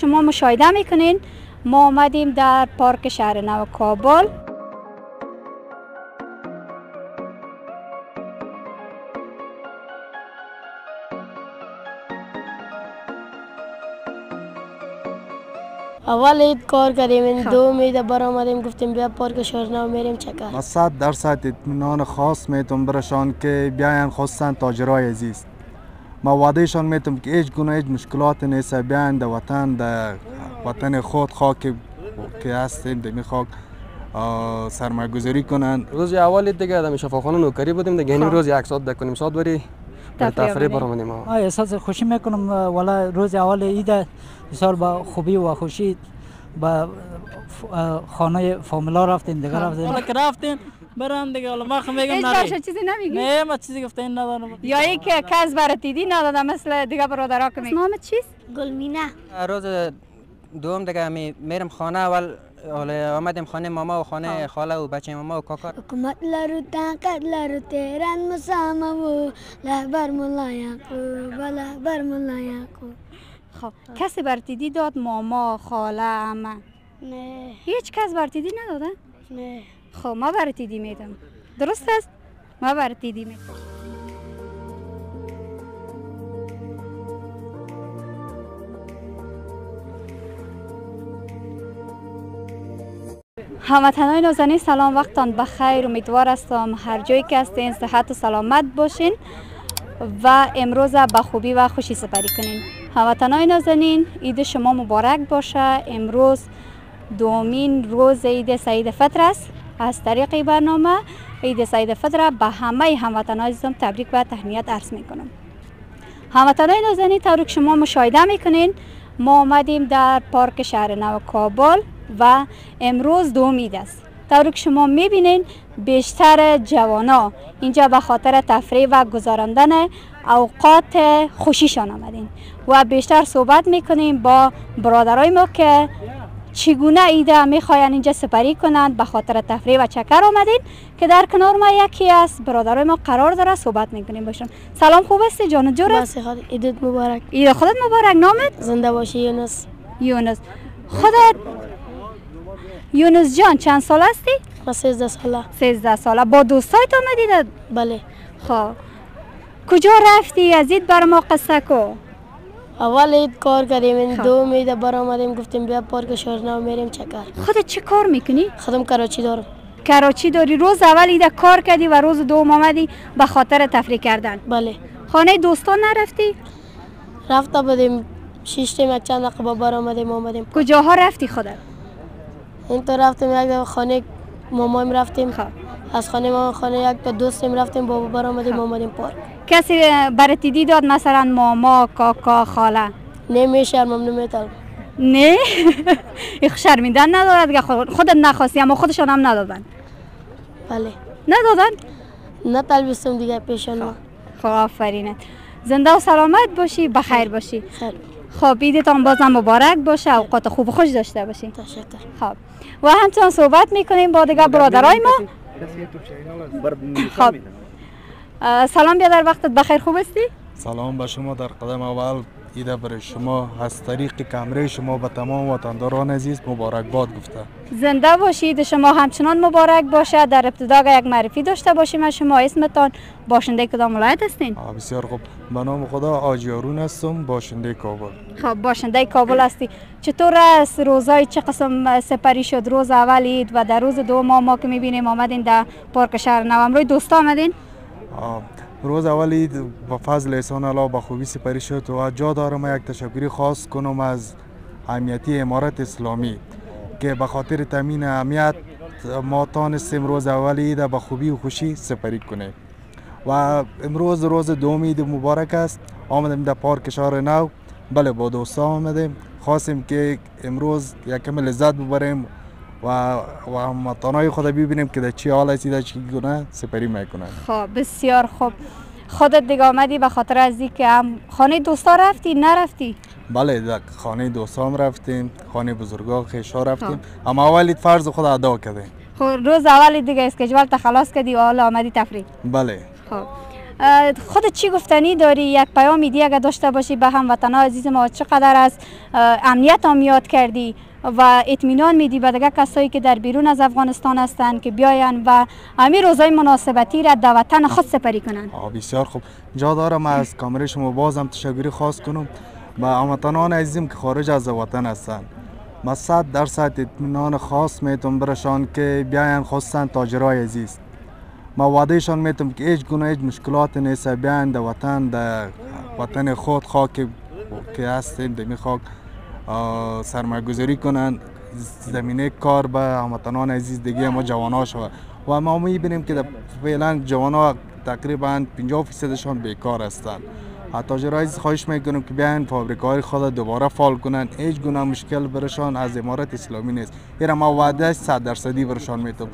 شما مشاهده میکنین ما آمدیم در پارک شهر نو کابل. اول عید کار کردیم، دو میده برآمدیم گفتیم بیا پارک شهر نو میریم چکر. ما 100% اطمینان خاص میتونم برشان که بیاین، خصوصا تاجرای عزیز. ما وعدهشان میتونم که هیچ گونه هیچ مشکلات نیست، بیاین در وطن، در وطن خود، خاک که هستیم در خاک سرمایه گذاری کنن. روز اول دیگه در شفاخانه نوکری بودیم دیگه، این روز یک ساعت کنیم ساعت بری تفریح برآمدیم. احساس خوشی میکنم، والا روز اول عید سال با خوبی و خوشی با خانه فامیلا رفتیم دیگه. رفتیم برام دیگه. حالا ما میگم نه چیزی نمیگی؟ نه ما چیزی گفتن ندارم. یا ای که کس براتیدی نداده مثل دیگه برادرها که نام چیست؟ گلمینه. روز دوم دیگه میرم خانه. اول آمدیم خانه ماما و خانه خاله و بچه ماما و کاکا. حکومت لرو طاقت لرو تهران مسامه و لهبر مولا یعقوب لهبر مولا یعقوب. خب کسی براتیدی داد؟ ماما، خاله، عمه؟ نه. هیچ کس براتیدی نداده؟ نه. خب ما براتیدی میدم. درست است؟ ما براتیدی میدم. هموطنان نازنین سلام، وقتتان بخیر. امیدوار هستم هر جایی که هستین صحت و سلامت باشین و امروز به خوبی و خوشی سپری کنین. هموطنان نازنین عید شما مبارک باشه. امروز دومین روز عید سعید فطر است. از طریق برنامه عید سعید فطر به همه هموطنان عزیزم تبریک و تهنیت عرض میکنم. هموطنان نازنین طوری که شما مشاهده میکنین ما آمدیم در پارک شهر نو کابل و امروز دوم عید است. طوری که شما میبینین بیشتر جوانا اینجا به خاطر تفریح و گذراندن اوقات خوشیشان آمدین و بیشتر صحبت میکنیم با برادرای ما که چگونه ایده میخواین اینجا سپری کنند. به خاطر تفریح و چکر آمدین که در کنار ما یکی از برادرای ما قرار داره صحبت میکنیم باشون. سلام، خوب هستی جان جور؟ عیدت مبارک. عید خودت مبارک. نامت؟ زنده باشی یونس. یونس. خودت یونس جان چند سال هستی؟ ما 13 ساله. 13 ساله. با دوستایت آمدید؟ بله. خب کجا رفتی؟ از عید بر ما قصه کو. اول عید کار کردیم، دو میده برآمدیم گفتیم بیا پارک شهر نو میریم چکر. خودت چه کار میکنی؟ خودم کراچی دارم. کراچی داری. روز اول عید کار کردی و روز دوم آمدی به خاطر تفریح کردن. بله. خانه دوستان نرفتی؟ رفته بودیم 6 تا یک چند دقیقه برآمدیم آمدیم. کجاها رفتی خودت؟ این تو رفتیم یک خانه مامایم رفتیم. از خانه ما خانه یک تا دوستیم رفتیم بابا برآمدیم آمدیم پارک. کسی براتیدی داد مثلا ماما، کاکا، خاله؟ نمیشرمم نمیتونم. نه این شرمیدن ندارد دیگه. خودت نخواستی اما خودشان هم ندادن؟ بله. ندادن؟ نه تلبیستم دیگه پیشان ما. خب آفرینت. زنده و سلامت باشی، بخیر باشی. خیر. خب عیدتان بازم مبارک باشه، اوقات خوب و خوش داشته باشی. تشکر. خب و همچنان صحبت میکنیم با دیگه برادرای ما. خب سلام بیادر، وقتت بخیر، خوب هستی؟ سلام به شما. در قدم اول عید برای شما از طریق کامره شما به تمام وطنداران عزیز مبارکباد گفته. زنده باشید. شما همچنان مبارک باشه. در ابتدا یک معرفی داشته باشیم از شما. اسمتان، باشنده کدام ولایت هستین؟ بسیار خوب. به نام خدا حاجی هارون هستم، باشنده کابل. خب باشنده کابل هستی. چطور است روزای چه قسم سپری شد؟ روز اول عید و در روز دوم ما که میبینیم آمدین در پارک شهر نو. امروز دوستا آمدین؟ روز اول عید با فضل احسان الله با خوبی سپری شد و جا دارم یک تشکری خاص کنم از امنیتی امارت اسلامی که به خاطر تامین امنیت ما تانستیم روز اول عید با خوبی و خوشی سپری کنیم و امروز روز دوم عید مبارک است. آمدیم در پارک شهر نو. بله با دوستا آمدیم، خواستیم که امروز یکم لذت ببریم و هموطنای خود ببینیم که در چی حال هستی، در چی گونه سپری میکنن. خب بسیار خوب. خودت دیگه آمدی به خاطر از اینکه هم خانه دوستا رفتی نرفتی؟ بله در خانه دوستام رفتیم، خانه بزرگا خیشا رفتیم. اما اولی فرض خود ادا کردیم. خب روز اول دیگه اسکیجول تا خلاص کردی و حالا آمدی تفریح؟ بله. خب خودت چی گفتنی داری؟ یک پیام دیگه اگر داشته باشی به هموطنان عزیز ما، چقدر از امنیت هم یاد کردی و اطمینان میدی به دیگه کسایی که در بیرون از افغانستان هستند که بیاین و همین روزهای مناسبتی را در وطن خود سپری کنن؟ بسیار خوب. جا دارم از کامره شما بازم تشکری خاص کنم به هموطنان عزیزم که خارج از وطن هستند. ما 100% اطمینان خاص میتونم برشان که بیاین، خصوصا تاجرای عزیز. ما وعدهشان میتونم که هیچ گونه هیچ مشکلات نیست، بیاین در وطن خود خاک که هستیم در خاک سرمایه‌گذاری کنن، زمینه کار به هموطنان عزیز دیگه ما جوان‌ها شود و ما می‌بینیم که فعلا جوان‌ها تقریبا 50%شان بیکار هستند. تاجرای عزیز خواهش میکنم که بیاین فابریکه‌های خود دوباره فعال کنن، هیچ گونه مشکل برشان از امارت اسلامی نیست. اینا ما وعده 100% برشان میتم،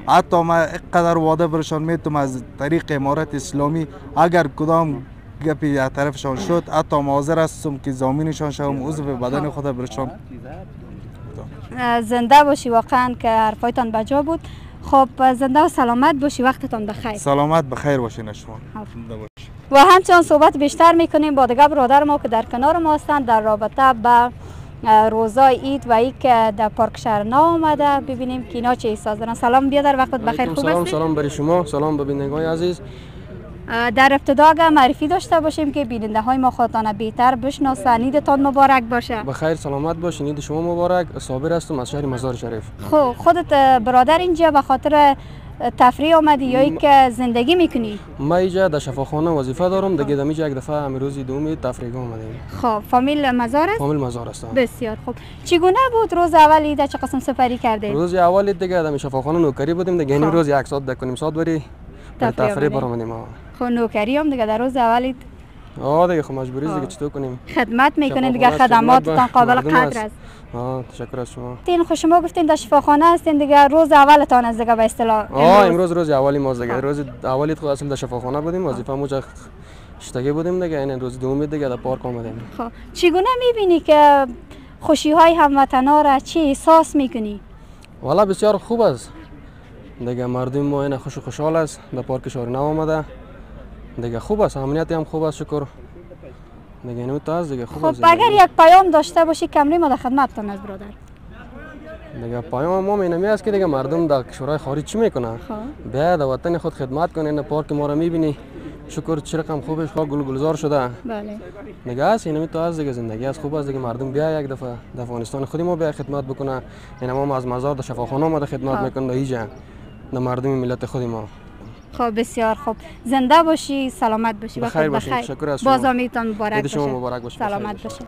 حتی ما اینقدر وعده برشان میتم از طریق امارت اسلامی اگر کدام گپی از طرفشان شد حتی ما حاضر هستم که ضامنشان شوم، عضو بدن خود برشان. زنده باشی، واقعا که حرفایتان بجا بود. خب زنده و سلامت باشی، وقتتان بخیر. سلامت بخیر باشین شما. و همچنان صحبت بیشتر میکنیم با دیگه برادر ما که در کنار ما هستند در رابطه به روزای عید و ای که در پارک شهرنا آمده، ببینیم که اینا چه احساس دارن. سلام بیادر، وقتت بخیر. خوب هستی؟ سلام برای شما، سلام به بینندگان عزیز. در ابتدا اگر معرفی داشته باشیم که بیننده های ما خودتان بهتر بشناسن. عیدتان مبارک باشه. بخیر سلامت باشین. عید شما مبارک. صابر هستم از شهر مزار شریف. خب خودت برادر اینجا به خاطر تفریح آمدی یا اینکه زندگی میکنی؟ ما اینجا در شفاخانه وظیفه دارم. دیگه دمیجا یک دفعه امروز دوم تفریح آمدیم. خب فامیل مزار است؟ فامیل مزار است. بسیار خوب. چگونه بود روز اول عید؟ چه قسم سپری کردید؟ روز اول دیگه در شفاخانه نوکری بودیم. دیگه این روز یک ساعت کنیم ساعت بری تفریح برآمدیم. خب نوکری هم دیگه در روز اول عید دیگه خب مجبوری دیگه چطور کنیم؟ خدمت میکنین دیگه، خدماتتان قابل قدر است. تشکر از شما. تین خوش شما گفتین در شفاخانه هستین دیگه، روز اولتان از دیگه به اصطلاح امروز روز اولی ما دیگه. روز اولی خود اصلا در شفاخانه بودیم، وظیفه موجه شتگی بودیم دیگه. این روز دوم دیگه در پارک آمدیم. خب چگونه میبینی که خوشی های هموطنا را چی احساس میکنی؟ والا بسیار خوب است دیگه. مردم ما این خوش و خوشحال است در پارک شهرنا آمده دیگه. خوب است، امنیت هم خوب است، شکر دیگه. اینو تا دیگه خوب است. خب اگر یک پیام داشته باشی کمری ما در خدمتتان از برادر. دیگه پیام ما اینمی است که دیگه مردم در کشورهای خارج چی میکنن؟ بیا در وطن خود خدمت کنین. این پارک ما را میبینی، شکر چه رقم خوبش، خواه گلزار شده. بله دیگه است اینمی تا از دیگه. زندگی است، خوب است دیگه. مردم بیا یک دفعه در افغانستان خودی ما بیا خدمت بکنه. این ما از مزار در شفاخانه ما خدمت میکنه در اینجا در مردم ملت خودی ما. خب بسیار خوب. زنده باشی، سلامت باشی. بخیر باشی. تشکر از شما. باز امیدتان مبارک باشه. شما مبارک باشه. سلامت باشی.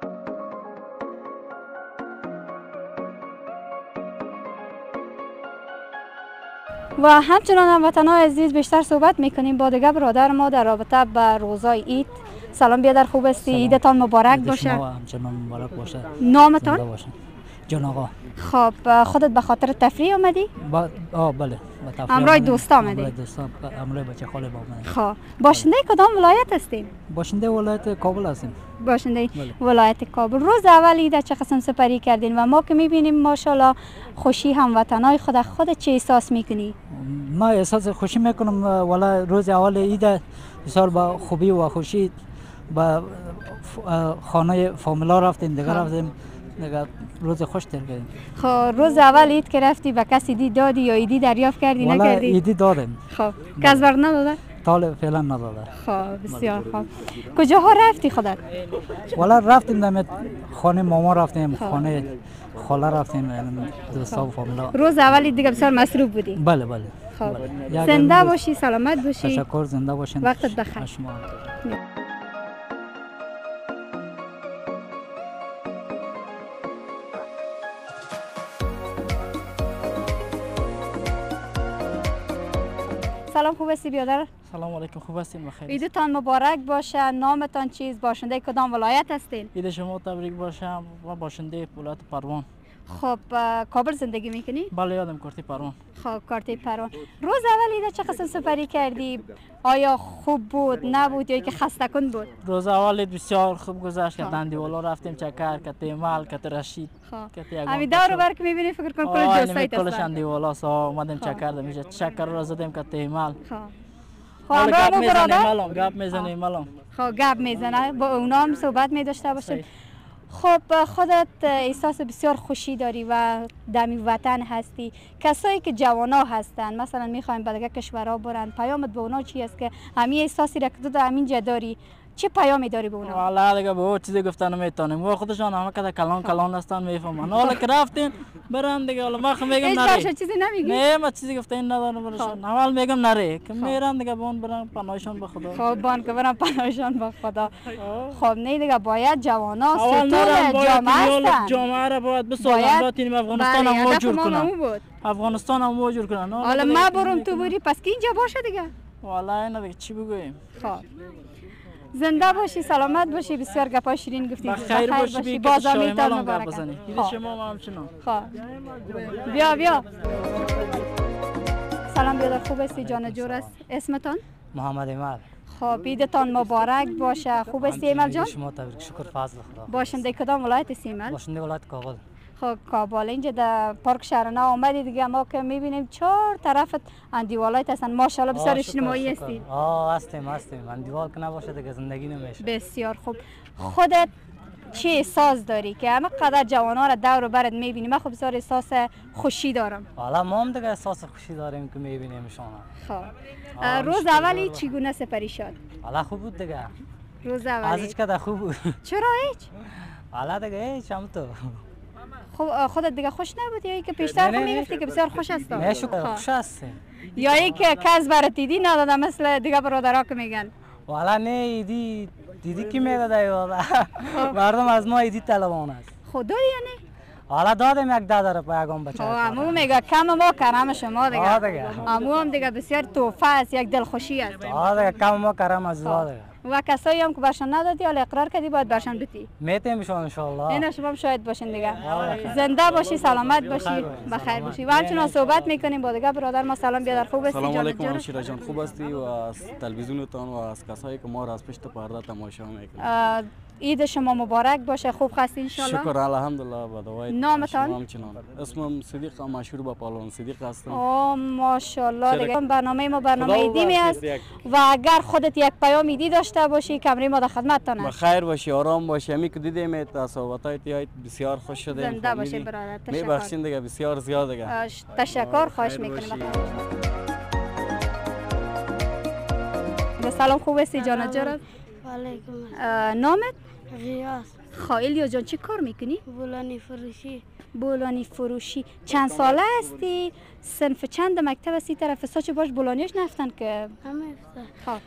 و همچنان هموطنان عزیز بیشتر صحبت میکنیم با دیگه برادر ما در رابطه به روزای عید. سلام بیادر، خوب هستی؟ عیدتان مبارک باشه. همچنان مبارک باشه. نامتان؟ جان آقا. خب خودت به خاطر تفریح آمدی؟ بله. همراه دوست آمدی؟ همراه دوستان، همراه بچه خاله با آمدیم. خب باشنده کدام ولایت هستین؟ باشنده ولایت کابل هستیم. باشنده ولایت کابل. روز اول عید چه قسم سپری کردین و ما که میبینیم ماشاءالله خوشی هموطنای خود چه احساس میکنی؟ ما احساس خوشی میکنم. والا روز اول عید بسیار با خوبی و خوشی با خانه فامیلا رفتیم دیگه. رفتیم دیگه روز خوش تر کردیم. خب روز اول عید که رفتی به کسی دی دادی یا ایدی دریافت کردی نکردی؟ والا ایدی دادیم. خب کس بر نداده؟ طالب فعلا نداده. خب بسیار خوب. کجاها رفتی خودت؟ والا رفتیم دم خانه ماما رفتیم، خانه خاله رفتیم، دوستا و فامیلا. روز اول دیگه بسیار مصروف بودی؟ بله بله. خب زنده باشی، سلامت باشی. تشکر، زنده باشین. وقتت بخیر. سلام، خوب هستی بیادر؟ سلام علیکم، خوب هستین؟ بخیر. عیدتان مبارک باشه. نامتان چیست؟ باشنده کدام ولایت هستین؟ عید شما تبریک باشه. و باشنده ولایت پروان. خب کابل زندگی میکنی؟ بله یادم کارتی پروان. خب کارتی پروان. روز اول عید چه قسم سپری کردی؟ آیا خوب بود، نبود یا که خسته کن بود؟ روز اول بسیار خوب گذشت. که دندیوالا رفتیم چکر، که مال، که رشید. همین دور بر که میبینی فکر کن کل جوستایت کلش اندیوالا سا اومدیم چکر میشه چکر را زدیم که مال. خب خب همراه مو برادر گپ میزنیم الان. خب گپ میزنه، با اونا هم صحبت می داشته باشیم. خب خودت احساس بسیار خوشی داری و دمی وطن هستی. کسایی که جوانا هستن مثلا میخوایم به دیگه کشورها برن، پیامت به اونا چی است که همین احساسی را که تو در همینجا داری چه پیامی داری به اونا؟ والا دیگه به او چیزی گفتن نمیتونیم، و خودشان همه کده کلان هستن میفهمن. حالا که رفتین برن دیگه، حالا من میگم نره. هیچ چیزی نمیگی؟ نه من چیزی گفتن ندارم برشان. اول میگم نره که میرن دیگه بون برن پناهشان به خدا. خب بان که برن پناهشان به خدا. خب نه دیگه باید جوانا ستون جامعه هستن. جامعه را باید بسازن، باید این افغانستان هم موجود کنن. افغانستان هم موجود کنن. حالا ما برم تو بری پس که اینجا باشه دیگه. والا نه دیگه چی بگویم. خب زنده باشی، سلامت باشی، بسیار گپای شیرین گفتی. بخیر باشی، بازامیتان مبارک بزنی. شما هم همچنان. خب بیا سلام بیادر، خوب هستی؟ جان جور است. اسمتان؟ محمد ایمل. خب عیدتان مبارک باشه. خوب هستی ایمل جان؟ شما تبریک، شکر فضل خدا. باشنده کدام ولایت هستی ایمل؟ باشنده ولایت کابل. خب کابل اینجا در پارک شهرنا آمدی دیگه، ما که میبینیم چهار طرفت اندیوالایت هستن، ماشاءالله بسیار اجتماعی هستی. هستیم اندیوال که نباشه دیگه زندگی نمیشه. بسیار خوب. خودت چه احساس داری که همه قدر جوانا را دور و برت میبینی؟ من خب بسیار احساس خوشی دارم. حالا ما هم دیگه احساس خوشی داریم که میبینیمشون. خب روز اولی چگونه سپری شد؟ حالا خوب بود دیگه. روز اولی ازش که خوب بود. چرا هیچ؟ حالا دیگه هیچ هم تو. خب خودت دیگه خوش نبود یا که پیشتر خود میگفتی که بسیار خوش هست؟ نه شکر خوش هستیم. یا ای که کس برات دیدی نداده مثل دیگه برادرها که میگن؟ والا نه دیدی کی میداده والا. مردم از ما ایدی طلبان است. خدا یعنی؟ حالا دادم یک دادر پیغام بچه. امو میگه کم ما کرم شما دیگه. امو هم دیگه بسیار توفه است، یک دلخوشی است. دیگه کم ما کرم از دیگه. و کسایی هم که برشان ندادی حالا اقرار کردی باید برشان بدی. میتیم ان شاء الله. اینا شما هم شاید باشین دیگه. زنده باشی، سلامت باشی، بخیر باشی. و همچنان صحبت میکنیم با دیگه برادر ما. سلام بیادر، خوب هستی؟ سلام علیکم همشیره جان، خوب هستی؟ و از تلویزیونتان و از کسایی که ما را از پشت پرده تماشا میکنن. عید شما مبارک باشه، خوب هستی ان شاء الله؟ شکر الحمدلله. با دوای نامتان؟ اسمم صدیق، مشهور به پالون صدیق هستم. ماشاءالله دیگه برنامه ما برنامه ایدی است و اگر خودت یک پیام ایدی داشته باشی کمری ما در خدمتتان است. بخیر باشی، آرام باشی. همین که دیدیم صحبتات بسیار خوش شده. زنده باشی برادر. تشکر. میبخشین دیگه بسیار زیاد دیگه. تشکر، خواهش میکنیم. سلام، خوب هستی جان جان؟ علیکم. نامت؟ غیاس. خیلی جان چی کار میکنی؟ بولانی فروشی. چند ساله هستی؟ صنف چند مکتب هستی؟ طرف ساچ باش بولانیش نفتن که؟ همه خب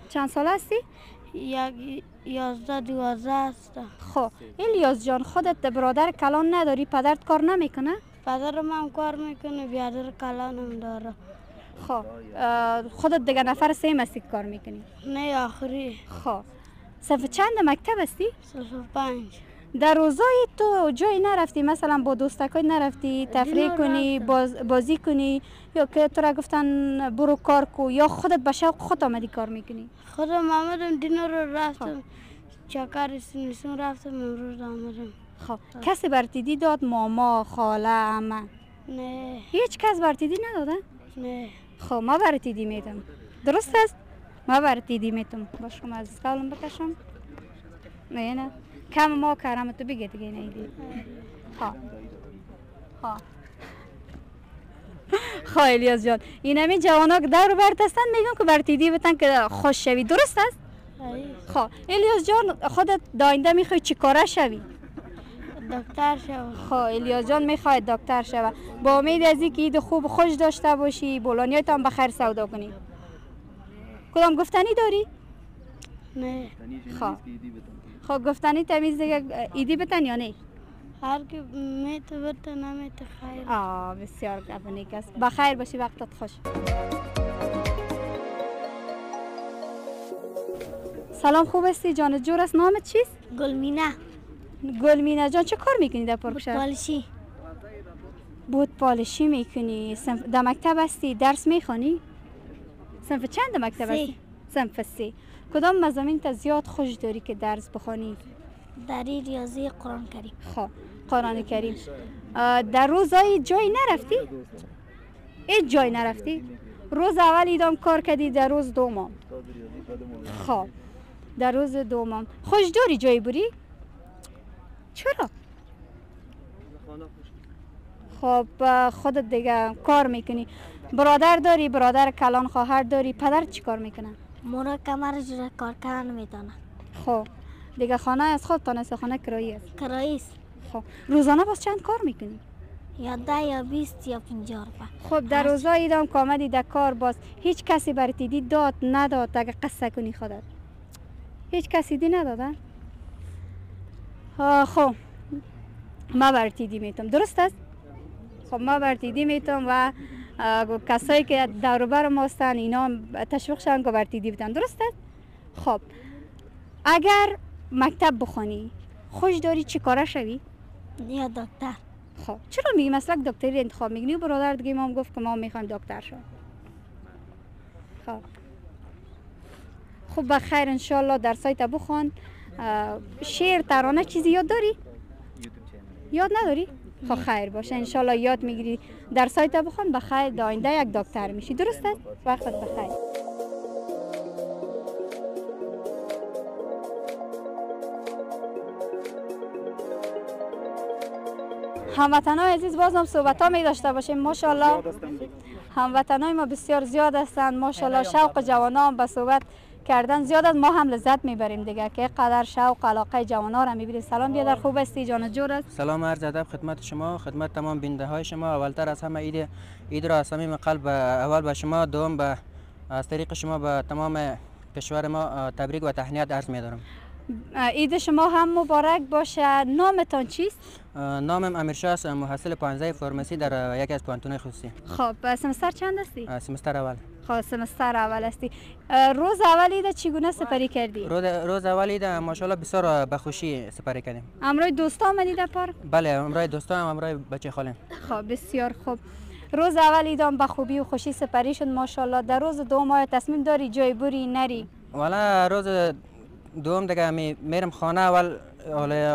چند ساله هستی؟ 11 هستم. خب الیاس جان خودت برادر کلان نداری؟ پدرت کار نمیکنه؟ پدرم هم کار میکنه، برادر کلانم داره. خب خودت دیگه نفر سیم هستی که کار میکنی؟ نه آخری. خب صنف چند مکتب هستی؟ صنف 5. در روزای تو جایی نرفتی مثلا با دوستکای نرفتی تفریح کنی، بازی کنی، یا که تو را گفتن برو کار کو، یا خودت به شوق خود آمدی کار میکنی؟ خودم آمدم دینو رو رفتم چکر سنیسون رفتم امروز آمدم. خب کسی برتیدی داد؟ ماما، خاله، عمه؟ نه. هیچ کس برتیدی نداده؟ نه. خب ما برتیدی میدم. درست است؟ ما برتیدی میتم. باش کم از قولم بکشم. نه کم ما کارم تو بگه دیگه نیدی. ها الیاس جان این همین جوانا که در برت هستن میگن که برتیدی بتن که خوش شوی. درست است؟ خب الیاس جان خودت داینده میخوای چی کاره شوی؟ دکتر شوم. خب الیاس جان میخواد دکتر شوه. با امید از اینکه عید خوب خوش داشته باشی، بولانیات هم بخیر سودا کنی. کدام گفتنی داری؟ نه. خب گفتنی تمیز دیگه ایدی بتن یا نه؟ هر که میت بتن نمیت خیر. بسیار گفت است. بخیر باشی، وقتت خوش. سلام، خوب هستی جان جور است؟ نامت چیست؟ گلمینه جان چه کار میکنی در پارک شهر؟ پالشی. بود پالشی میکنی. در مکتب هستی؟ درس میخوانی؟ صنف چند مکتب هستی؟ صنف 3. کدام مضامین تا زیاد خوش داری که درس بخوانی؟ دری، ریاضی، قرآن کریم. خب قرآن کریم. در روزای جایی نرفتی؟ هیچ جایی نرفتی؟ روز اول ایدام کار کردی، در روز دوم خب در روز دوم خوش داری جای بری؟ چرا؟ خب خودت دیگه کار میکنی. برادر داری؟ برادر کلان خواهر داری؟ پدر چی کار میکنه؟ مرا کمر جوره کار کردن نمیتونه. خب دیگه خانه از خودتان است؟ خانه کرایی است؟ کرایی است. خب روزانه باز چند کار میکنی؟ یا 10 یا 20 یا 50 روپه. خب در روزا ایدام که آمدی در کار باز هیچ کسی برات دی داد نداد؟ اگه قصه کنی خودت هیچ کسی دی ندادن؟ خب ما برات دی میتونم، درست است؟ خب ما برات دی میتونم و کسایی که دور و بر ما هستن اینا تشویق شدن که برات دی بدن، درست است؟ خب اگر مکتب بخونی خوش داری چی کاره شوی؟ یا دکتر. خب چرا میگی مسلک دکتری انتخاب میکنی؟ برادر دیگه ما هم گفت که ما میخوایم دکتر شو. خب بخیر انشالله در سایت بخون. شعر ترانه چیزی یاد داری؟ یاد نداری؟ خب خیر باشه انشالله یاد میگیری در سایت بخون. بخیر در آینده یک دکتر میشی، درست است؟ وقتت بخیر. هموطنان عزیز باز هم صحبت ها می داشته باشیم. ماشاءالله هموطنان ما بسیار زیاد هستند، ماشاءالله شوق جوانان به صحبت کردن زیاد است. ما هم لذت میبریم دیگه که قدر شوق علاقه جوانان را میبینید. سلام بیادر، خوب هستی؟ جان جور است؟ سلام عرض ادب خدمت شما، خدمت تمام بیننده های شما. اولتر از همه عید را از صمیم قلب اول به شما، دوم به از طریق شما به تمام کشور ما تبریک و تهنیت عرض می‌دارم. عید شما هم مبارک باشه. نامتان چیست؟ نامم امیرشاه است، محصل 15 فرمسی در یکی از پانتون‌های خصوصی. خب سمستر چند هستی؟ سمستر اول. خب سمستر اول هستی. روز اول عید چگونه سپری کردی؟ روز اول عید ماشاءالله بسیار به خوشی سپری کردیم. امروز دوستا آمدی در پارک؟ بله امروز دوستا امروز بچه خالم. خب بسیار خوب. روز اول عید به خوبی و خوشی سپری شد ماشاءالله. در روز دوم تصمیم داری جای بری نری؟ والا روز دوم دیگه میرم خانه. اول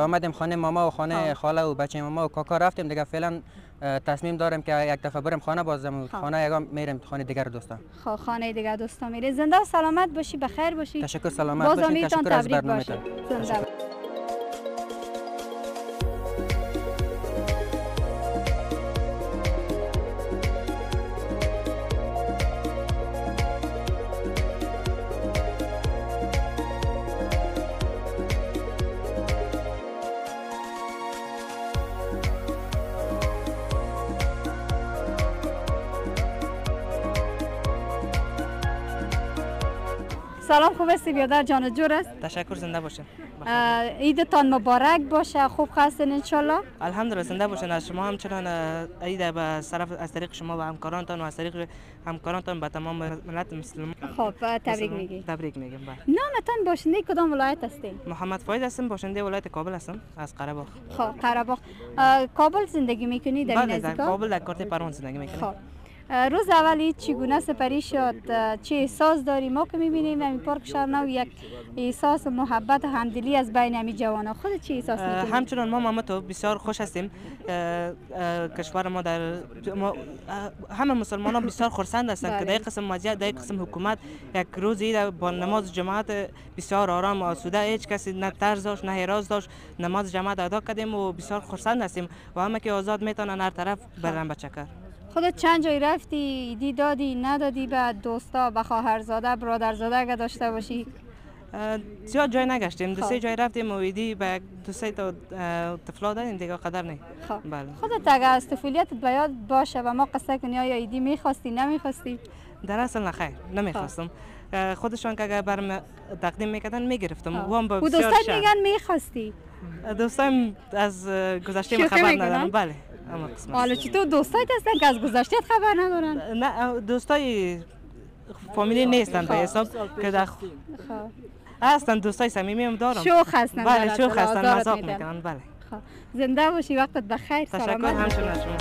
آمدیم خانه ماما و خانه خاله و بچه ماما و کاکا رفتیم دیگه. فعلا تصمیم دارم که یک دفعه برم خانه، بازم خانه یگام میرم خانه دیگر دوستان. خب خانه دیگر دوستان میری. زنده و سلامت باشی، بخیر باشی. تشکر، سلامت باشی. تشکر از برنامه‌تان. زنده سلام، خوب هستی بیادر؟ جان جور است؟ تشکر، زنده باشین. عیدتان مبارک باشه، خوب هستین انشالله؟ الحمدلله زنده باشین. از شما همچنان عید به از طریق شما و همکارانتان و از طریق همکارانتان به تمام ملت مسلمان. خب تبریک میگی؟ تبریک میگم. بله. نامتان باشنده کدام ولایت هستین؟ محمد فاید هستم، باشنده ولایت کابل هستم از قره باغ. خب قره باغ. کابل زندگی میکنی در نزدیکا؟ بله در کابل در کارت پروان زندگی میکنم. خب روز اولی چگونه سپری شد؟ چه احساس داری؟ ما که میبینیم این پارک شهرنو یک احساس محبت و همدلی از بین همین جوانان. خود چه احساس میکنی؟ همچنان ما تو بسیار خوش هستیم. کشور ما در همه مسلمانان بسیار خرسند هستند که در قسم وضعیت، در قسم حکومت یک روزی با نماز جماعت بسیار آرام و آسوده، هیچ کسی نه ترس داشت نه هراس داشت، نماز جماعت ادا کردیم و بسیار خرسند هستیم و همه که آزاد میتونن هر طرف برن به چکر. خودت چند جای رفتی؟ دی دادی ندادی به دوستا، به خواهرزاده برادرزاده اگه داشته باشی؟ زیاد جای نگشتیم، دو سه جای رفتیم و ایدی به دو سه تا طفلا دادیم دیگه قدر نه. بله. خودت اگه از طفولیتت به یاد باشه و ما قصه کنی آیا ایدی میخواستی نمیخواستی؟ در اصل نه خیر نمیخواستم. خودشان که اگه برم تقدیم میکردن میگرفتم. و دوستات میگن میخواستی؟ دوستایم از گذشته خبر ندارن. بله. حالا چطور دوستایت هستن که از گذشته خبر ندارن؟ نه دوستای فامیلی نیستن به حساب که در هستن. دوستای صمیمی هم دارم. شوخ هستن. بله شوخ هستن، مذاق میکنن. بله. زنده باشی، وقتت بخیر. تشکر همچنین از شما.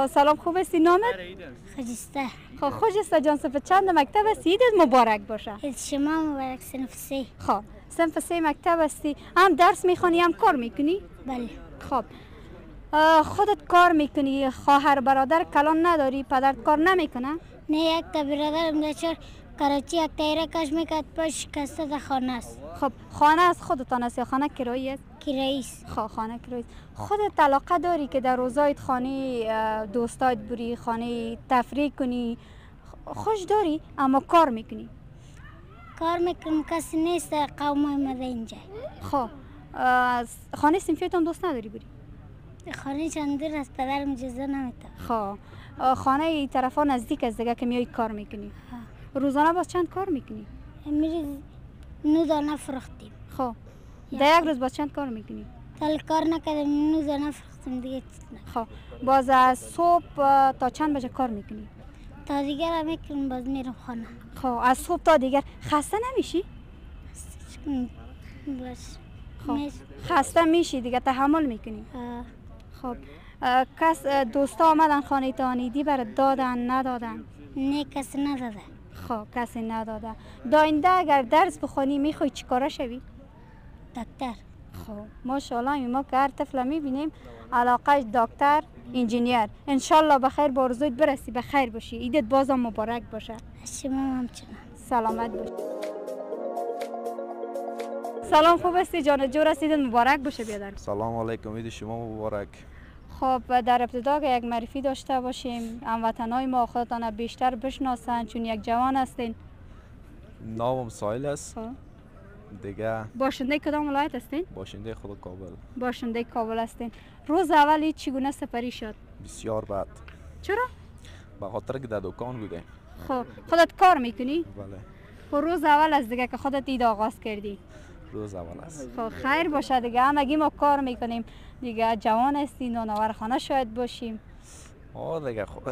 خب سلام، خوب هستی؟ نامت؟ خجسته. خب خجسته جان، صف چند مکتب هستی؟ عیدت مبارک باشه. عید شما مبارک. صنف 3. خب صنف 3 مکتب هستی، هم درس میخوانی هم کار میکنی؟ بله. خب خودت کار میکنی، خواهر برادر کلان نداری؟ پدرت کار نمیکنه؟ نه، یک تا برادرم داشت کراچی یک تایره کش میکرد پاش شکسته در خانه است. خب خانه از خودتان است یا خانه کرایی است؟ کرایی است. خب خانه کرایی است. خودت علاقه داری که در روزایت خانه دوستایت بری، خانه تفریح کنی؟ خوش داری اما کار میکنی؟ کار میکنم، کسی نیست قوم اومده اینجا. خب خانه صنفیتان دوست نداری بری؟ خانه چند دور است، پدرم اجازه نمیده. خب خانه ای طرفا نزدیک از دیگه که میای کار میکنی؟ روزانه باز چند کار میکنی؟ میری 9 دانه فروختیم. خب در یک روز باز چند کار میکنی؟ تل کار نکردم، 9 دانه فروختیم دیگه چیز نه. خب باز از صبح تا چند بجه کار میکنی؟ تا دیگر هم میکنم، باز میرم خانه. خب از صبح تا دیگر خسته نمیشی؟ بس خب خسته میشی دیگه، تحمل میکنی؟ خب کس دوستا آمدن خانه تان عیدی برات دادن ندادن؟ نه، کسی نداده. خب کسی نداده. داینده اگر درس بخونی میخوای چیکاره شوی؟ دکتر. خب ماشاءالله ما که هر طفل میبینیم علاقه دکتر، انجینیر. انشالله بخیر به آرزویت برسی، بخیر باشی، عیدت بازم مبارک باشه. شما همچنان سلامت باشی. سلام، خوب هستی جان؟ جور هستی؟ عیدت مبارک باشه بیادر. سلام علیکم، عید شما مبارک. خب در ابتدا که یک معرفی داشته باشیم، هموطنای ما خودتان بیشتر بشناسن چون یک جوان هستین. نامم سایل است. دیگه باشنده کدام ولایت هستین؟ باشنده خود کابل. باشنده کابل هستین. روز اولی چگونه سپری شد؟ بسیار بد. چرا؟ به خاطر که در دکان بودیم. خب خودت کار میکنی؟ بله. خب روز اول از دیگه که خودت عید آغاز کردی؟ روز اول است. خب خیر باشه دیگه، همگی ما کار میکنیم دیگه، جوان هستین و نوار خانه شاید باشیم. دیگه خوب.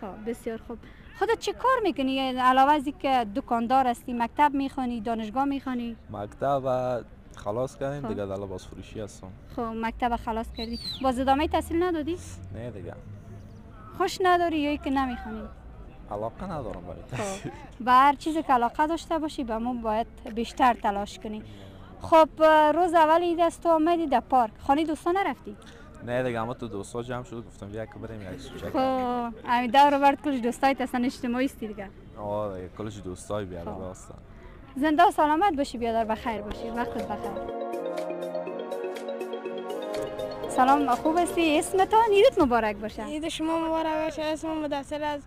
خب بسیار خوب. خودت چه کار میکنی علاوه از اینکه دکاندار هستی؟ مکتب میخوانی؟ دانشگاه میخوانی؟ مکتب خلاص کردیم دیگه، در لباس فروشی هستم. خب مکتب خلاص کردی، باز ادامه تحصیل ندادی؟ نه دیگه. خوش نداری یا که نمیخوانی؟ علاقه ندارم برای تحصیل. به هر چیزی که علاقه داشته باشی به ما باید بیشتر تلاش کنی. خب روز اول عید است، تو آمدی در پارک، خانه دوستا نرفتی؟ نه دیگه، اما تو دوستا جمع شد گفتم یک بریم یک سوچک. خب همین دور برد کلش دوستایت هستن، اجتماعی هستی دیگه. دیگه کلش دوستای بیاره هستن. زنده و سلامت باشی بیادر، بخیر باشی، وقتت بخیر. سلام، خوب هستی؟ اسمتان؟ عیدت مبارک باشه. عید شما مبارک باشه. اسمم مدثر از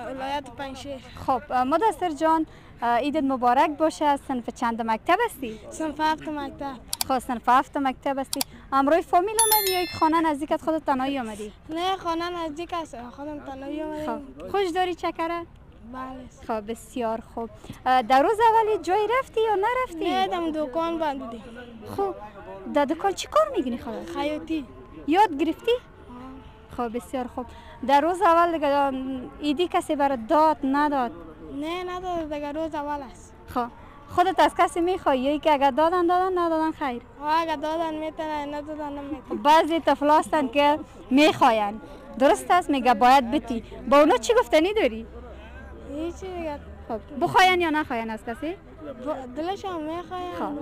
ولایت پنجشیر. خب مدثر جان، عیدت مبارک باشه. صنف چند مکتب هستی؟ صنف 7 مکتب. خب صنف 7 مکتب هستی. امروی فامیل آمدی یا یک خانه نزدیکت خودت تنهایی آمدی؟ نه، خانه نزدیک است، خودم تنهایی آمدم. خب خوش داری چکره؟ بله. خب بسیار خوب. در روز اولی جایی رفتی یا نرفتی؟ نه، در دکان بند بودیم. خب در دکان چی کار میکنی خودت؟ خیاطی. یاد گرفتی؟ خب بسیار خوب. در روز اول دیگه عیدی کسی برات داد نداد؟ نه نداد، دیگه روز اول است. خب خودت از کسی میخوای یا که اگر دادن ندادن خیر؟ اگر دادن میتونن، ندادن نمیتونن. بعضی طفل هستن که میخواین، درست است؟ میگه باید بتی، با اونا چی گفتنی داری؟ هیچی دیگه. خب بخواین یا نخواین از کسی؟ دلشان میخواین.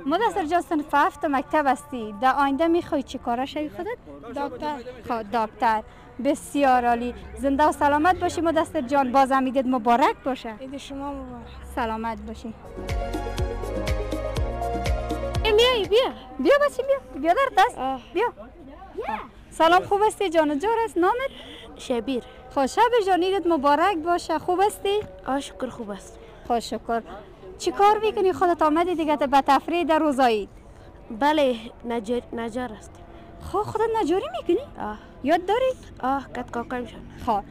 مدثر جان، صنف 7 مکتب هستی، در آینده میخوای چی کاره شوی خودت؟ دکتر. خب دکتر، بسیار عالی. زنده و سلامت باشی مدثر جان، بازم عیدت مبارک باشه. عید شما مبارک. سلامت باشی. بیا بچه بیا در دست بیا. سلام، خوب هستی جان؟ جور است؟ نامت؟ شبیر. خب شبیر جان، عیدت مبارک باشه. خوب هستی؟ شکر خوب است. خب شکر. چی کار میکنی خودت آمدی دیگه به تفریح در روز عید؟ بله، نجار است. خب خودت نجاری میکنی؟ یاد داری؟ کت کاکا میشم. خب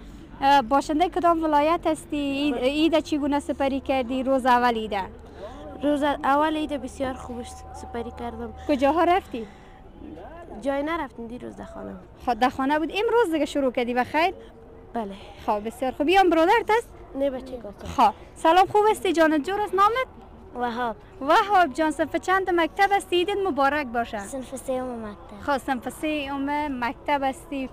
باشنده کدام ولایت هستی؟ عید چگونه سپری کردی؟ روز اول عیده؟ روز اول عید بسیار خوب سپری کردم. کجاها رفتی؟ جای نرفتیم، دیروز در خانه. خب در خانه بود. امروز دیگه شروع کردی بخیر؟ بله. خب بسیار خوب. بیام برادرت است؟ نه بچه کاکا. خب سلام، خوب هستی جان؟ جور است؟ نامت؟ وهاب. وهاب جان، صنف چند مکتب هستی؟ عیدت مبارک باشه. صنف 3 مکتب. خب صنف 3 مکتب هستی.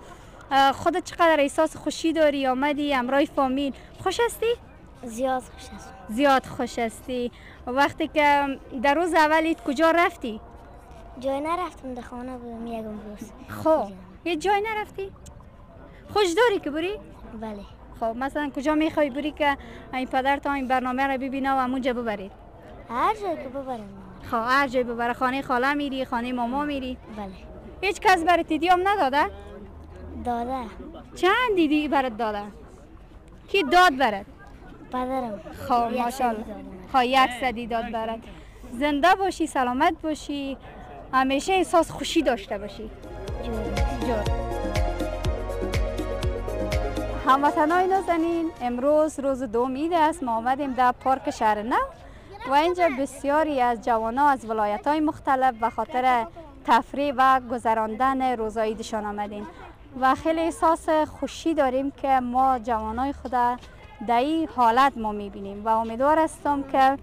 خودت چقدر احساس خوشی داری؟ آمدی همراه فامیل، خوش هستی؟ زیاد خوش هستم. زیاد خوش هستی. وقتی که در روز اول عید کجا رفتی؟ جای نرفتم، در خانه بودم یکم روز. خب یه جای نرفتی؟ خوش داری که بری؟ بله. خب مثلا کجا میخوای بری که این پدر تا این برنامه را ببینه و همونجا ببرید؟ هر جایی که ببرم. خب هر جای ببره. خانه خاله میری؟ خانه ماما میری؟ بله. هیچ کس برات دیدیام نداده؟ داده. چند دیدی برات داده؟ کی داد برات؟ پدرم. خب ماشاءالله. خب یک صدی داد برات. زنده باشی، سلامت باشی، همیشه احساس خوشی داشته باشی. جور. هموطنان نازنین، امروز روز دوم عید است. ما آمدیم در پارک شهر نو و اینجا بسیاری از جوانان از ولایت‌های مختلف به خاطر تفریح و گذراندن روز عیدشان آمدیم و خیلی احساس خوشی داریم که ما جوانای خود در این حالت ما می‌بینیم و امیدوار هستم که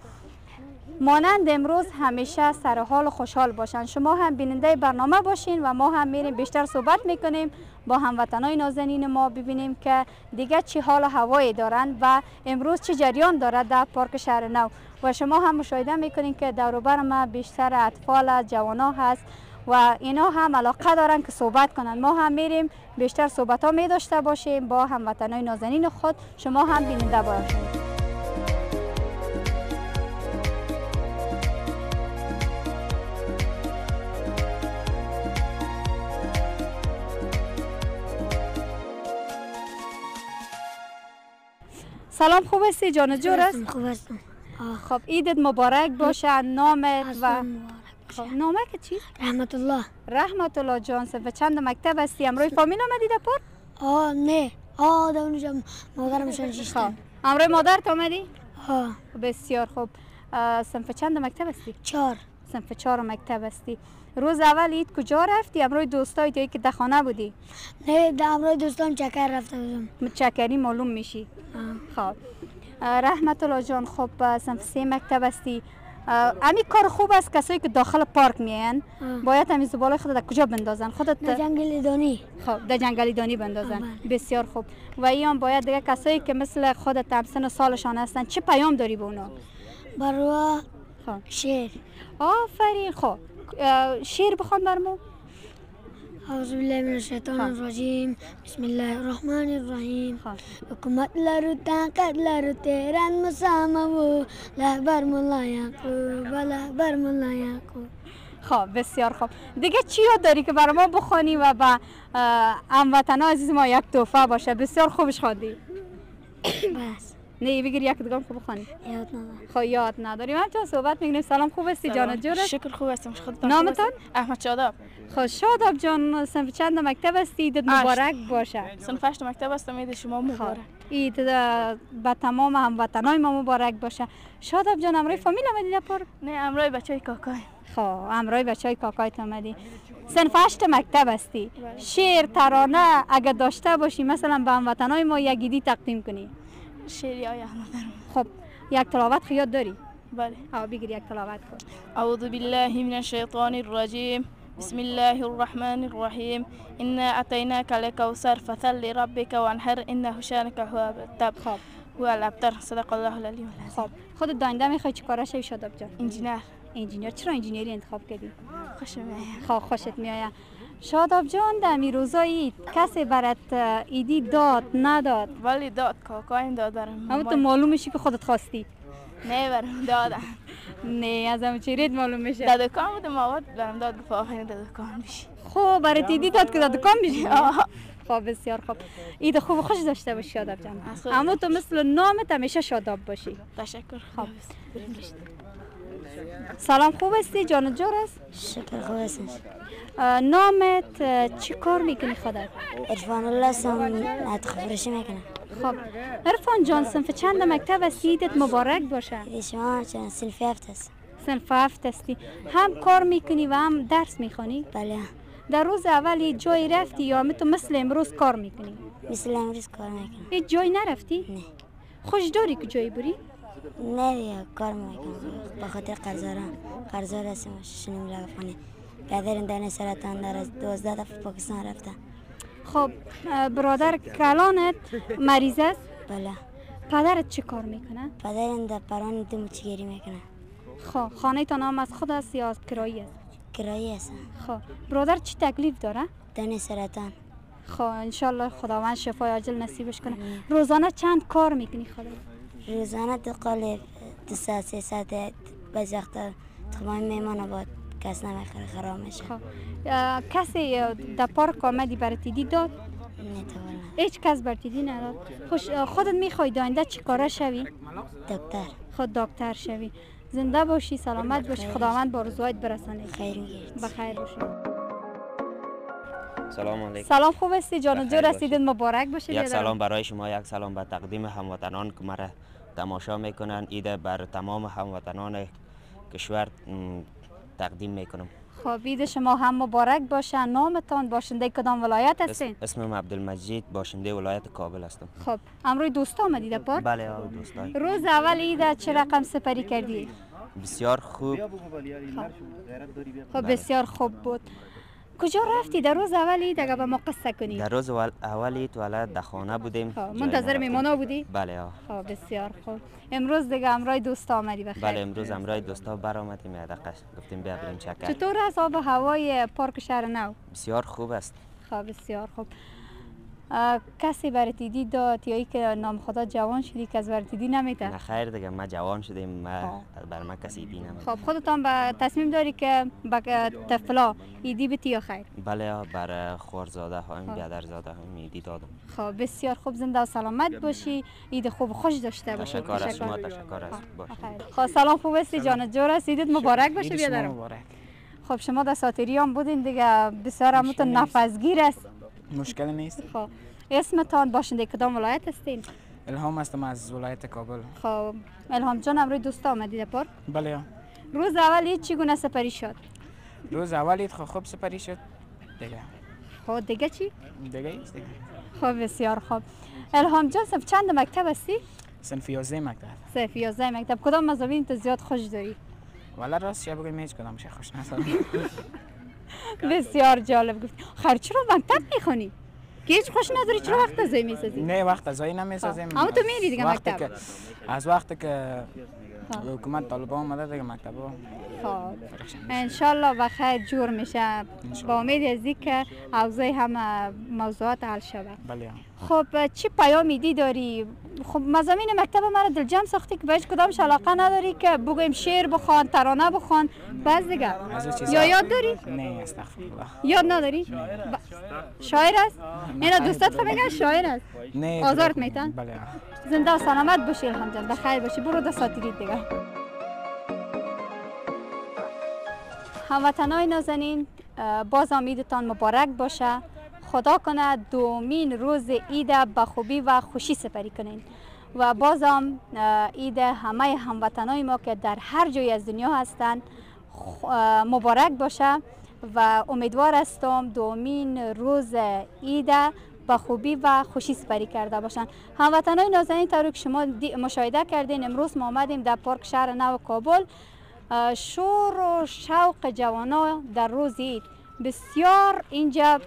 مانند امروز همیشه سر حال و خوشحال باشن. شما هم بیننده برنامه باشین و ما هم میریم بیشتر صحبت میکنیم با هموطنای نازنین ما، ببینیم که دیگه چی حال و هوایی دارن و امروز چه جریان داره در پارک شهر نو. و شما هم مشاهده میکنین که دور و بر ما بیشتر اطفال، جوانا هست و اینا هم علاقه دارن که صحبت کنن. ما هم میریم بیشتر صحبت ها می داشته باشیم با هموطنای نازنین خود. شما هم بیننده باشین. سلام، خوب هستی جان جور است؟ خوب هستم. خب عیدت مبارک باشه. نامت و نامه که چی؟ رحمت الله. رحمت الله جان، و چند مکتب هستی؟ امروی فامیل آمدی در پارک؟ نه در اونجا مادرم شنشیشتن. امروی مادرت آمدی؟ ها. بسیار خوب. صنف چند مکتب هستی؟ 4. صنف 4 مکتب هستی. روز اول عید کجا رفتی؟ امروی دوستای توی که در خانه بودی؟ نه، در امروی دوستان چکر رفته بودم. چکری معلوم میشی. خب رحمت الله جان، خب صنف 3 مکتب هستی. امی کار خوب است کسایی که داخل پارک میان باید همین زباله خود در کجا بندازن؟ خودت در جنگلی دانی. خب در جنگلی دانی بندازن. بسیار خوب. و ایام باید دیگه کسایی که مثل خودت هم سن و سالشان هستن چه پیام داری به اونا؟ بروا شعر. آفرین. خب شعر بخوان برمو. اعوذ بالله من الشیطان الرجیم. بسم الله الرحمن الرحیم. حکومت لرو طاقت لرو تیران مسامو لهبر ملا یعقوب لهبر ملا یعقوب. خب بسیار خوب. دیگه چی یاد داری که برای ما بخوانی و با هموطنان عزیز ما یک تحفه باشه؟ بسیار خوبش خواندی. بس نه بگیر یک دگام که بخوانی. یاد ندارم. خب یاد نداریم. هم چون صحبت میکنیم. سلام، خوب هستی جان جور؟ شکر خوب هستم. نامتان؟ احمد شاداب. خب شاداب جان، صنف چند مکتب هستی؟ عیدت مبارک باشه. صنف 8 مکتب هستم. عید شما مبارک. عید به تمام هموطنای ما مبارک باشه. شاداب جان، امروی فامیل آمدی در پارک؟ نه، امروی بچهای کاکای. خب امروی بچهای کاکایت آمدی. صنف 8 مکتب هستی. شعر، ترانه اگه داشته باشی مثلا به هموطنای ما یک عیدی تقدیم کنی؟ شعری آیا ندارم. خب یک تلاوت خیال داری؟ بله. بگیر یک تلاوت کن. اعوذ بالله من الشیطان الرجیم. بسم الله الرحمن الرحیم. انا اعطیناک الکوثر فصل لربک وانحر انه شانک هو الابتر. هو الابتر. صدق الله العلی العظیم. خب خودت داینده میخوای چیکار شوی شاداب جان؟ انجینیر. چرا انجینری انتخاب کردی؟ خوشم میاد. خب خوشت میاد. شاداب جان، در روزای کسی برات عیدی داد نداد؟ ولی داد، کاکایم داد برام. اما تو معلوم میشی که خودت خواستی؟ نه برام دادن. نه از هم چیرید معلوم میشه. در دکان بودم آورد برام داد گفت آخرین در دکان بشی. خب برات عیدی داد که در دکان بشی؟ خب بسیار خوب. عید خوب و خوش داشته باشی شاداب جان. اما تو مثل نامت همیشه شاداب باشی. تشکر. خب سلام، خوب هستی جان جور است؟ شکر خوب هستم. نامت چی کار میکنی خودت؟ عرفان الله نطق فروشی میکنم. خب عرفان جان، صنف چند مکتب هستی؟ عیدت مبارک باشه. شما صنف 7 هست. صنف 7 هستی. هم کار میکنی و هم درس میخوانی؟ بله. در روز اول جایی رفتی یا تو مثل امروز کار میکنی؟ مثل امروز کار میکنم. هیچ جایی نرفتی؟ نه. خوش داری که جایی بری؟ نه دیگه کار میکنم به خاطر قرضا هستم. شنیم لگفانی پدرم دانه سرطان داره. 12 دفعه پاکستان رفته. خب برادر کلانت مریض است؟ بله. پدرت چه کار میکنه؟ پدرم در پران دموچگیری میکنه. خب خانه تان هم از خود است یا کرایی است؟ کرایی است. خب برادر چی تکلیف داره؟ دن سرطان. خب انشالله خداوند شفای عاجل نصیبش کنه. روزانه چند کار میکنی خودت؟ روزانه دو قالب 2 ساعت 3 ساعت بعضی وقتا تمام میمان آباد کس نمیخوره خراب میشه. کسی در پارک آمدی برات داد؟ نتوانم. هیچ کس برات نداد؟ خودت میخوای آینده چی کاره شوی؟ دکتر. خود دکتر شوی. زنده باشی، سلامت باشی، خداوند با آرزوهایت برسانه. خیر میگید. بخیر باشی. سلام علیکم. سلام، خوب هستی جان؟ جو رسیدید، مبارک باشه. یک سلام برای شما، یک سلام به تقدیم هموطنان که مرا تماشا میکنن. عید بر تمام هموطنان کشور تقدیم میکنم. خب عید شما هم مبارک باشه. نامتان باشنده کدام ولایت هستین؟ اسمم عبدالمجید، باشنده ولایت کابل هستم. خب امروز دوستا آمدید پارک؟ بله دوستان. روز اول عید چه رقم سپری کردی؟ بسیار خوب. خب بسیار خوب بود. کجا رفتی در روز اول عید؟ اگه با ما قصه کنی. در روز اول عید ولد در خانه بودیم. منتظر میمانا بودی؟ بله. خب بسیار خوب. امروز دیگه امرای دوستا آمدی بخیر؟ بله امروز امرای دوستا برآمدیم، یه دقیقه گفتیم بیا بریم چکر. چطور است آب و هوای پارک شهر نو؟ بسیار خوب است. خب بسیار خوب. کسی برات دیدی داد یا ای که نام خدا جوان شدی که از برات دیدی نمیده؟ نه خیر دیگه، ما جوان شدیم، بر ما کسی دی نمیده. خب خودتان به تصمیم داری که به طفلا ایدی بتی یا خیر؟ بله بر خورزاده هایم بیادرزاده هایم ایدی دادم. خب بسیار خوب، زنده و سلامت باشی، عید خوب و خوش داشته باشی. تشکر از شما. تشکر از باشی. خب سلام، خوب هستی جان؟ جو رسیدید، مبارک باشه بیادرم. مبارک. خب شما در ساتریان بودین دیگه، بسیار همتون نفسگیر است. مشکل نیست. خب اسمتان باشنده کدام ولایت هستین؟ الهام هستم از ولایت کابل. خب الهام جان امروز دوستا آمدید پارک؟ بله. روز اول عید چگونه سپری شد؟ روز اول عید خوب سپری شد دیگه. خب دیگه چی؟ دیگه ایست دیگه. خب بسیار خوب. الهام جان صف چند مکتب هستی؟ صنف 11 مکتب. صنف 11 مکتب. کدام مضامین تو زیاد خوش داری؟ والا راست چه بگم هیچ کدامش خوش ندارم. بسیار جالب گفتی. خیر چرا مکتب میخونی؟ که هیچ خوش نداری، چرا وقت ضایع میسازی؟ نه وقت ضایع نمیسازیم. اما تو میری دیگه مکتب. از وقتی که حکومت طالبان اومده دیگه مکتب. خب انشالله بخیر جور میشه، با امید از اینکه اوضاع همه موضوعات حل شود. بله. خب چی پیامی داری؟ خب مضامین مکتب مرا دلجم ساختی که به هیچ کدامش علاقه نداری که بگویم شعر بخوان، ترانه بخوان، بس دیگه. یا یاد داری؟ نه استغفرالله. یاد نداری؟ شاعر است؟ اینا دوستات میگن شاعر است؟ نه آزارت میتن؟ بله. زنده و سلامت باشی الهام جان، بخیر باشی، برو در ساتیریت دیگه. هموطنای نازنین، باز عیدتان مبارک باشه. خدا کنه دومین روز عید به خوبی و خوشی سپری کنین و بازم عید همه هموطنای ما که در هر جای از دنیا هستند مبارک باشه و امیدوار هستم دومین روز عید به خوبی و خوشی سپری کرده باشن. هموطنای نازنین، طوری که شما مشاهده کردین امروز ما آمدیم در پارک شهر نو کابل. شور و شوق جوانا در روز عید بسیار اینجا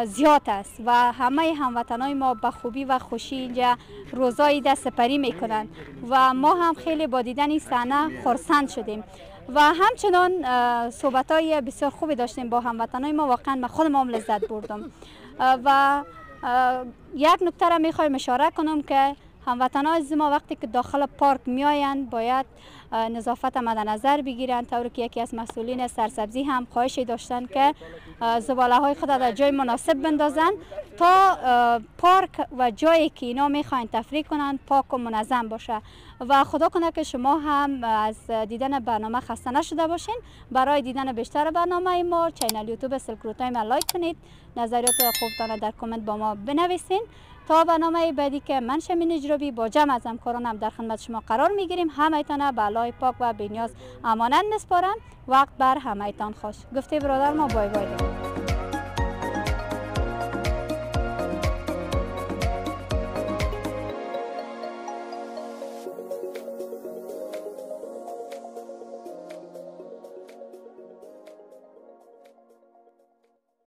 زیاد است و همه هموطنای ما به خوبی و خوشی اینجا روزای عید سپری میکنند و ما هم خیلی با دیدن این صحنه خرسند شدیم و همچنان صحبتای بسیار خوبی داشتیم با هموطنای ما. واقعا من خودم هم لذت بردم و یک نکته را میخوایم اشاره کنم که هموطنان از ما وقتی که داخل پارک میآیند باید نظافت مد نظر بگیرند، طوری که یکی از مسئولین سرسبزی هم خواهشی داشتن که زباله های خود در جای مناسب بندازند تا پارک و جایی که اینا میخواین تفریح کنند پاک و منظم باشه و خدا کنه که شما هم از دیدن برنامه خسته نشده باشین. برای دیدن بیشتر برنامه ما چینل یوتیوب سلک روت تایم لایک کنید، نظریات خودتان در کامنت با ما بنویسین. تا برنامه بعدی که من شمین اجرابی با جمع از همکارانم در خدمت شما قرار میگیریم، همه‌تان به الله پاک و بی‌نیاز امانت میسپارم. وقت بر همه‌تان خوش. گفته برادر ما بای بای.